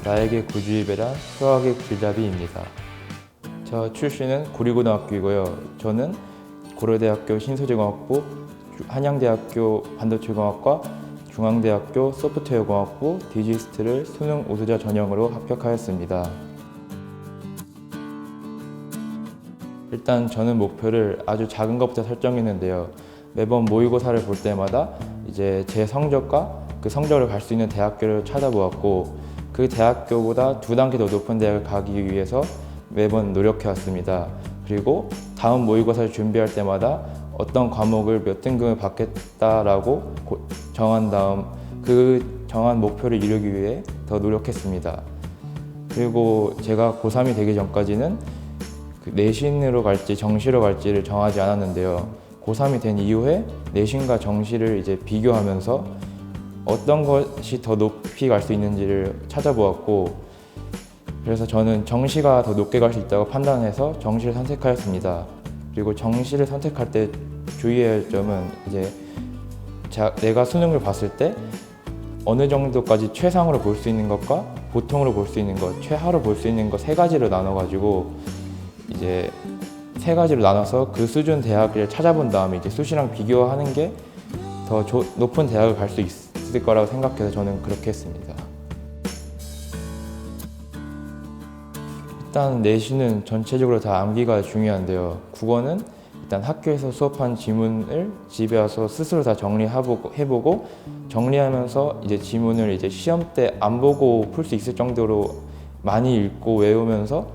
나에게 구주의배란 수학의 길잡이입니다. 저 출신은 구리고등학교이고요. 저는 고려대학교 신소재공학부, 한양대학교 반도체공학과, 중앙대학교 소프트웨어공학부 디지스트를 수능 우수자 전형으로 합격하였습니다. 일단 저는 목표를 아주 작은 것부터 설정했는데요. 매번 모의고사를 볼 때마다 이제 제 성적과 그 성적을 갈 수 있는 대학교를 찾아보았고, 그 대학교보다 2단계 더 높은 대학을 가기 위해서 매번 노력해왔습니다. 그리고 다음 모의고사를 준비할 때마다 어떤 과목을 몇 등급을 받겠다라고 정한 다음 그 정한 목표를 이루기 위해 더 노력했습니다. 그리고 제가 고3이 되기 전까지는 내신으로 갈지 정시로 갈지를 정하지 않았는데요. 고3이 된 이후에 내신과 정시를 이제 비교하면서 어떤 것이 더 높이 갈 수 있는지를 찾아보았고, 그래서 저는 정시가 더 높게 갈 수 있다고 판단해서 정시를 선택하였습니다. 그리고 정시를 선택할 때 주의해야 할 점은 이제 내가 수능을 봤을 때 어느 정도까지 최상으로 볼 수 있는 것과 보통으로 볼 수 있는 것, 최하로 볼 수 있는 것 3가지로 나눠가지고 이제 3가지로 나눠서 그 수준 대학을 찾아본 다음에 이제 수시랑 비교하는 게 더 높은 대학을 갈 수 있을 거라고 생각해서 저는 그렇게 했습니다. 일단 내신은 전체적으로 다 암기가 중요한데요. 국어는 일단 학교에서 수업한 지문을 집에 와서 스스로 다 해보고 정리하면서 이제 지문을 이제 시험 때 안 보고 풀 수 있을 정도로 많이 읽고 외우면서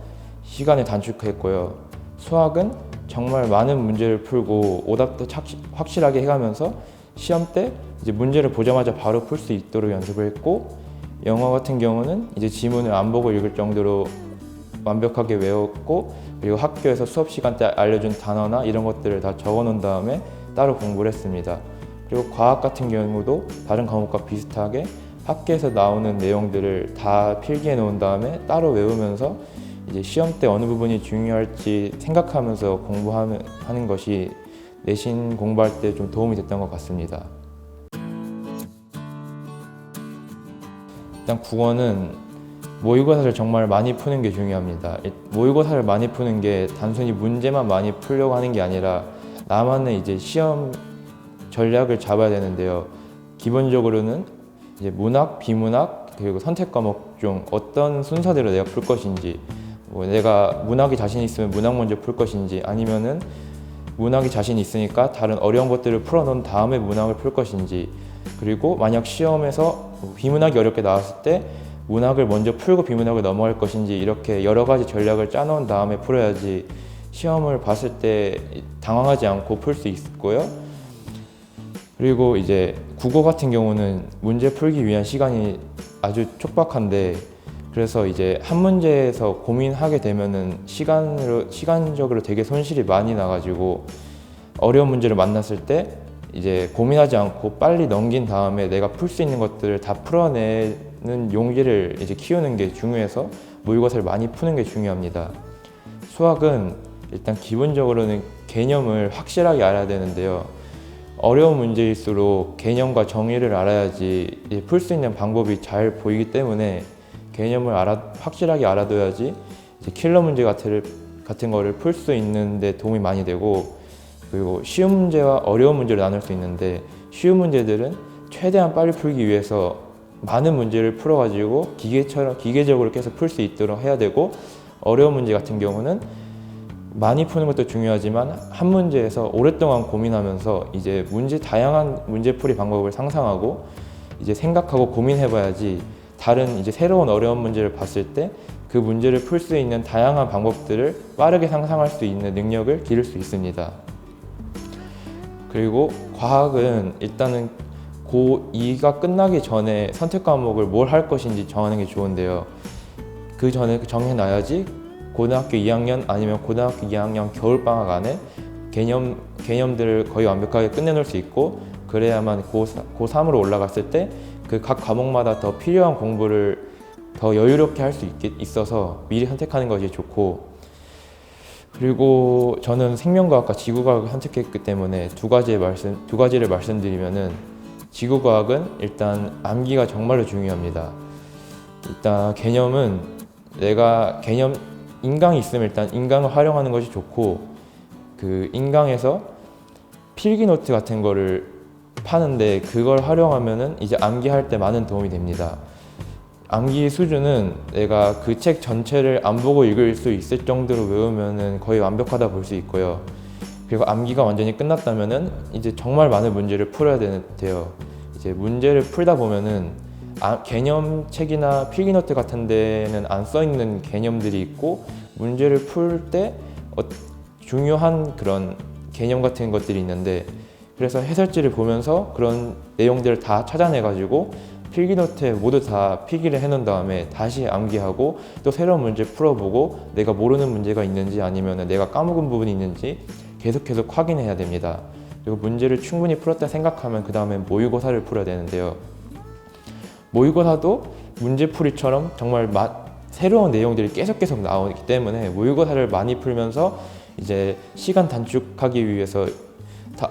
시간을 단축했고요. 수학은 정말 많은 문제를 풀고 오답도 확실하게 해가면서 시험 때 이제 문제를 보자마자 바로 풀 수 있도록 연습을 했고, 영어 같은 경우는 이제 지문을 안 보고 읽을 정도로 완벽하게 외웠고, 그리고 학교에서 수업 시간 때 알려준 단어나 이런 것들을 다 적어 놓은 다음에 따로 공부를 했습니다. 그리고 과학 같은 경우도 다른 과목과 비슷하게 학교에서 나오는 내용들을 다 필기해 놓은 다음에 따로 외우면서 이제 시험 때 어느 부분이 중요할지 생각하면서 공부하는 것이 내신 공부할 때 좀 도움이 됐던 것 같습니다. 일단 국어는 모의고사를 정말 많이 푸는 게 중요합니다. 모의고사를 많이 푸는 게 단순히 문제만 많이 풀려고 하는 게 아니라 나만의 이제 시험 전략을 잡아야 되는데요. 기본적으로는 이제 문학, 비문학, 그리고 선택 과목 중 어떤 순서대로 내가 풀 것인지, 내가 문학이 자신 있으면 문학 먼저 풀 것인지, 아니면은 문학이 자신 있으니까 다른 어려운 것들을 풀어놓은 다음에 문학을 풀 것인지, 그리고 만약 시험에서 비문학이 어렵게 나왔을 때 문학을 먼저 풀고 비문학을 넘어갈 것인지, 이렇게 여러 가지 전략을 짜놓은 다음에 풀어야지 시험을 봤을 때 당황하지 않고 풀 수 있고요. 그리고 이제 국어 같은 경우는 문제 풀기 위한 시간이 아주 촉박한데, 그래서 이제 한 문제에서 고민하게 되면은 시간적으로 되게 손실이 많이 나가지고 어려운 문제를 만났을 때 이제 고민하지 않고 빨리 넘긴 다음에 내가 풀 수 있는 것들을 다 풀어내는 용기를 이제 키우는 게 중요해서 모의고사를 많이 푸는 게 중요합니다. 수학은 일단 기본적으로는 개념을 확실하게 알아야 되는데요. 어려운 문제일수록 개념과 정의를 알아야지 풀 수 있는 방법이 잘 보이기 때문에 개념을 확실하게 알아둬야지 이제 킬러 문제 같은 거를 풀 수 있는 데 도움이 많이 되고, 그리고 쉬운 문제와 어려운 문제를 나눌 수 있는데, 쉬운 문제들은 최대한 빨리 풀기 위해서 많은 문제를 풀어가지고 기계적으로 계속 풀 수 있도록 해야 되고, 어려운 문제 같은 경우는 많이 푸는 것도 중요하지만 한 문제에서 오랫동안 고민하면서 이제 다양한 문제풀이 방법을 상상하고 이제 생각하고 고민해봐야지 다른 이제 새로운 어려운 문제를 봤을 때 그 문제를 풀 수 있는 다양한 방법들을 빠르게 상상할 수 있는 능력을 기를 수 있습니다. 그리고 과학은 일단은 고2가 끝나기 전에 선택 과목을 뭘 할 것인지 정하는 게 좋은데요. 그 전에 정해놔야지 고등학교 2학년 아니면 고등학교 2학년 겨울방학 안에 개념들을 거의 완벽하게 끝내놓을 수 있고, 그래야만 고3으로 올라갔을 때 그 각 과목마다 더 필요한 공부를 더 여유롭게 할 수 있어서 미리 선택하는 것이 좋고, 그리고 저는 생명과학과 지구과학을 선택했기 때문에 두 가지를 말씀드리면은, 지구과학은 일단 암기가 정말로 중요합니다. 일단 개념은 인강이 있으면 일단 인강을 활용하는 것이 좋고, 그 인강에서 필기노트 같은 거를 파는데 그걸 활용하면은 이제 암기할 때 많은 도움이 됩니다. 암기 수준은 내가 그 책 전체를 안 보고 읽을 수 있을 정도로 외우면은 거의 완벽하다 볼 수 있고요. 그리고 암기가 완전히 끝났다면은 이제 정말 많은 문제를 풀어야 돼요. 이제 문제를 풀다 보면은 개념책이나 필기노트 같은 데는 안 써 있는 개념들이 있고, 문제를 풀 때 중요한 그런 개념 같은 것들이 있는데, 그래서 해설지를 보면서 그런 내용들을 다 찾아내가지고 필기노트에 모두 다 필기를 해놓은 다음에 다시 암기하고 또 새로운 문제 풀어보고 내가 모르는 문제가 있는지 아니면 내가 까먹은 부분이 있는지 계속 확인해야 됩니다. 그리고 문제를 충분히 풀었다 생각하면 그 다음에 모의고사를 풀어야 되는데요. 모의고사도 문제풀이처럼 정말 새로운 내용들이 계속 나오기 때문에 모의고사를 많이 풀면서 이제 시간 단축하기 위해서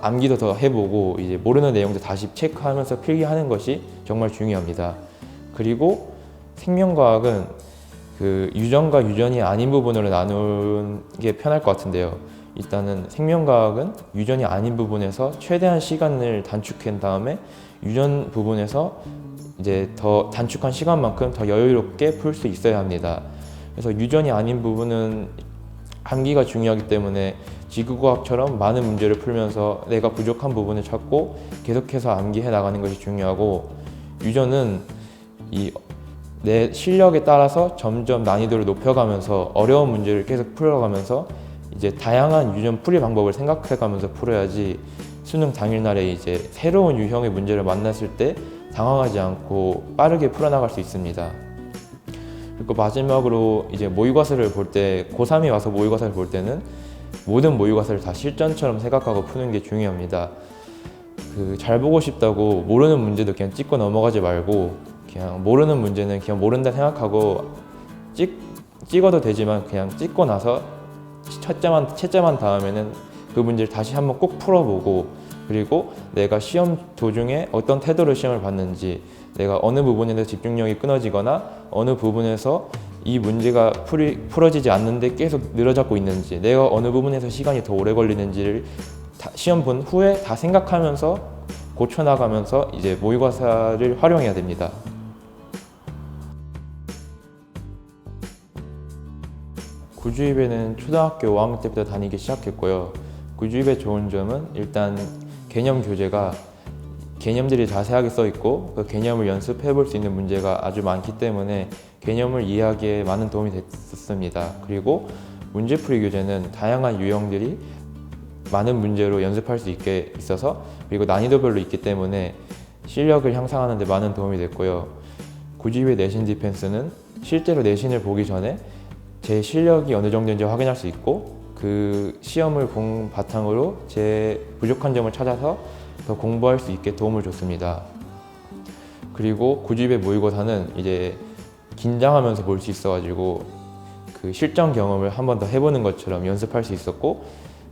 암기도 더 해보고 이제 모르는 내용도 다시 체크하면서 필기하는 것이 정말 중요합니다. 그리고 생명과학은 그 유전과 유전이 아닌 부분으로 나누는 게 편할 것 같은데요. 일단은 생명과학은 유전이 아닌 부분에서 최대한 시간을 단축한 다음에 유전 부분에서 이제 더 단축한 시간만큼 더 여유롭게 풀 수 있어야 합니다. 그래서 유전이 아닌 부분은 암기가 중요하기 때문에 지구과학처럼 많은 문제를 풀면서 내가 부족한 부분을 찾고 계속해서 암기해 나가는 것이 중요하고, 유전은 내 실력에 따라서 점점 난이도를 높여가면서 어려운 문제를 계속 풀어가면서 이제 다양한 유전 풀이 방법을 생각해가면서 풀어야지 수능 당일날에 이제 새로운 유형의 문제를 만났을 때 당황하지 않고 빠르게 풀어나갈 수 있습니다. 그리고 마지막으로 이제 모의고사를 볼 때, 고3이 와서 모의고사를 볼 때는 모든 모의고사를 다 실전처럼 생각하고 푸는 게 중요합니다. 잘 보고 싶다고 모르는 문제도 그냥 찍고 넘어가지 말고, 그냥 모르는 문제는 그냥 모른다 생각하고 찍어도 되지만 그냥 찍고 나서 채점한 다음에는 그 문제를 다시 한번 꼭 풀어보고, 그리고 내가 시험 도중에 어떤 태도로 시험을 봤는지, 내가 어느 부분에서 집중력이 끊어지거나 어느 부분에서 이 문제가 풀어지지 않는데 계속 늘어잡고 있는지, 내가 어느 부분에서 시간이 더 오래 걸리는지를 시험 본 후에 다 생각하면서 고쳐나가면서 이제 모의고사를 활용해야 됩니다. 구주입에는 초등학교 5학년 때부터 다니기 시작했고요. 구주입의 좋은 점은 일단 개념 교재가 개념들이 자세하게 써 있고 그 개념을 연습해 볼 수 있는 문제가 아주 많기 때문에 개념을 이해하기에 많은 도움이 됐습니다. 그리고 문제풀이 교재는 다양한 유형들이 많은 문제로 연습할 수 있게 있어서, 그리고 난이도별로 있기 때문에 실력을 향상하는 데 많은 도움이 됐고요. 구주입의 내신 디펜스는 실제로 내신을 보기 전에 제 실력이 어느 정도인지 확인할 수 있고, 그 시험을 본 바탕으로 제 부족한 점을 찾아서 더 공부할 수 있게 도움을 줬습니다. 그리고 구주입의 모의고사는 이제 긴장하면서 볼 수 있어가지고 그 실전 경험을 한 번 더 해보는 것처럼 연습할 수 있었고,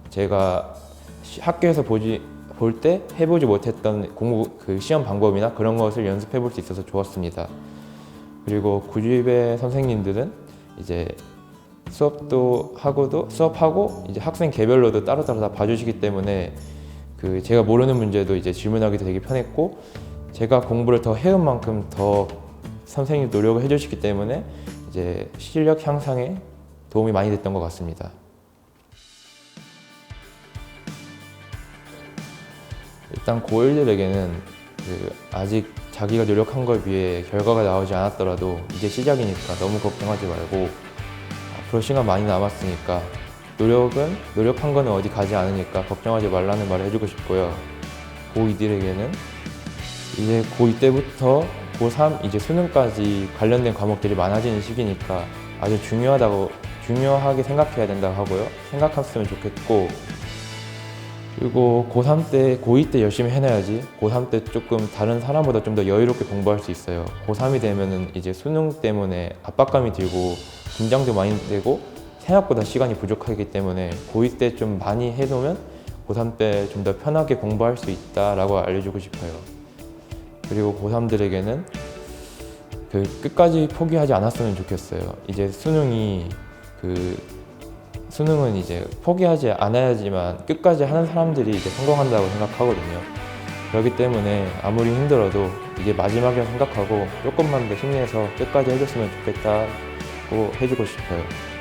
제가 학교에서 볼 때 해보지 못했던 그 시험 방법이나 그런 것을 연습해 볼 수 있어서 좋았습니다. 그리고 구주입의 선생님들은 이제 수업하고 이제 학생 개별로도 따로따로 다 봐주시기 때문에 제가 모르는 문제도 이제 질문하기도 되게 편했고, 제가 공부를 더 해온 만큼 더 선생님 노력을 해주시기 때문에 이제 실력 향상에 도움이 많이 됐던 것 같습니다. 일단 고1들에게는 아직 자기가 노력한 거에 비해 결과가 나오지 않았더라도 이제 시작이니까 너무 걱정하지 말고, 앞으로 시간 많이 남았으니까 노력한 거는 어디 가지 않으니까 걱정하지 말라는 말을 해주고 싶고요. 고2들에게는 이제 고2 때부터 고3 이제 수능까지 관련된 과목들이 많아지는 시기니까 아주 중요하게 생각해야 된다고 하고요. 생각했으면 좋겠고, 그리고 고2 때 열심히 해놔야지 고3 때 조금 다른 사람보다 좀 더 여유롭게 공부할 수 있어요. 고3이 되면은 이제 수능 때문에 압박감이 들고 긴장도 많이 되고 생각보다 시간이 부족하기 때문에 고2 때 좀 많이 해놓으면 고3 때 좀 더 편하게 공부할 수 있다라고 알려주고 싶어요. 그리고 고3들에게는 끝까지 포기하지 않았으면 좋겠어요. 이제 수능은 이제 포기하지 않아야지만 끝까지 하는 사람들이 이제 성공한다고 생각하거든요. 그렇기 때문에 아무리 힘들어도 이게 마지막이라 생각하고 조금만 더 힘내서 끝까지 해줬으면 좋겠다고 해주고 싶어요.